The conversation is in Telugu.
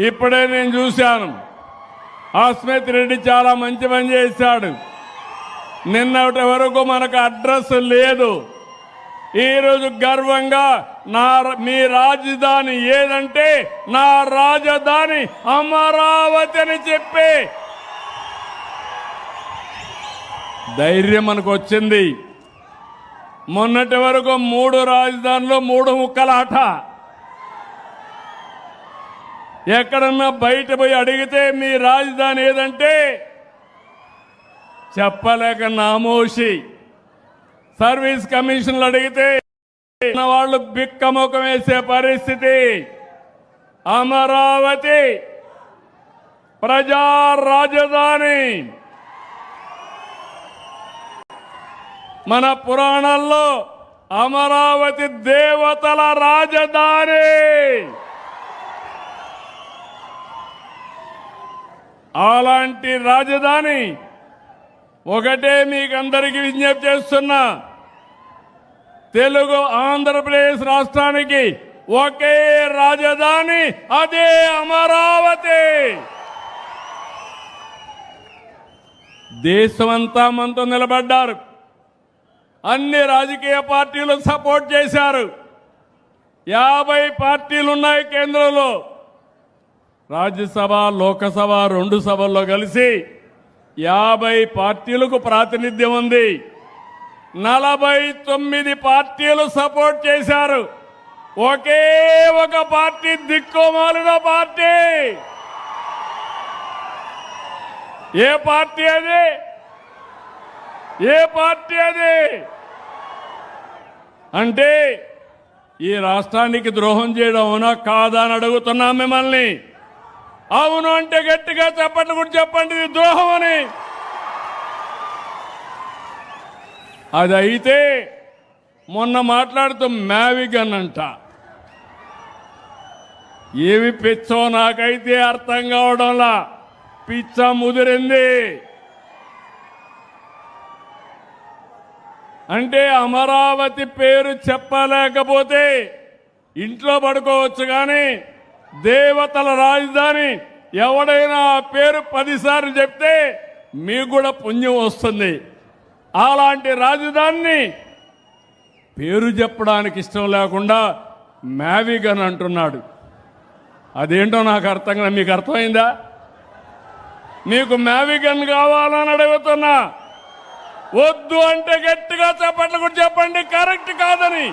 ఇప్పుడే నేను చూశాను, అస్మిత్ రెడ్డి చాలా మంచి పని చేశాడు. నిన్నటి వరకు మనకు అడ్రస్ లేదు. ఈరోజు గర్వంగా మీ రాజధాని ఏదంటే నా రాజధాని అమరావతి అని చెప్పి ధైర్యం మనకు వచ్చింది. మొన్నటి వరకు 3 రాజధానులు 3 ముక్కలాట. ఎక్కడన్నా బయట పోయి అడిగితే మీ రాజధాని ఏదంటే చెప్పలేక నామోషి. సర్వీస్ కమిషన్లు అడిగితే వాళ్ళు బిక్కముఖం వేసే పరిస్థితి. అమరావతి ప్రజా రాజధాని. మన పురాణాల్లో అమరావతి దేవతల రాజధాని. అలాంటి రాజధాని ఒకటే మీకందరికీ విజ్ఞప్తి చేస్తున్నా, తెలుగు ఆంధ్రప్రదేశ్ రాష్ట్రానికి ఒకే రాజధాని, అదే అమరావతి. దేశమంతా మనతో నిలబడ్డారు. అన్ని రాజకీయ పార్టీలు సపోర్ట్ చేశారు. 50 పార్టీలు ఉన్నాయి కేంద్రంలో. రాజ్యసభ లోకసభ 2 సభల్లో కలిసి 50 పార్టీలకు ప్రాతినిధ్యం ఉంది. 49 పార్టీలు సపోర్ట్ చేశారు. ఒకే ఒక పార్టీ దిక్కుమాలిన పార్టీ. ఏ పార్టీ అది? ఏ పార్టీ అది? అంటే ఈ రాష్ట్రానికి ద్రోహం చేయడం అవునా కాదా అని అడుగుతున్నాం మిమ్మల్ని. అవును అంటే గట్టిగా చెప్పండి, కూడా చెప్పండి ఇది ద్రోహం అని. అది అయితే మొన్న మాట్లాడుతూ మ్యావిగన్ అంట. ఏమి పిచ్చో నాకైతే అర్థం కావడంలా. పిచ్చ ముదిరింది. అంటే అమరావతి పేరు చెప్పలేకపోతే ఇంట్లో పడుకోవచ్చు, కానీ దేవతల రాజధాని ఎవడైనా ఆ పేరు 10 సార్లు చెప్తే మీకు కూడా పుణ్యం వస్తుంది. అలాంటి రాజధానిని పేరు చెప్పడానికి ఇష్టం లేకుండా మ్యావిగన్ అంటున్నాడు. అదేంటో నాకు అర్థం కాదు. మీకు అర్థమైందా? మీకు మ్యావిగన్ కావాలని అడుగుతున్నా. వద్దు అంటే గట్టిగా చెప్పండి, కూడా చెప్పండి కరెక్ట్ కాదని.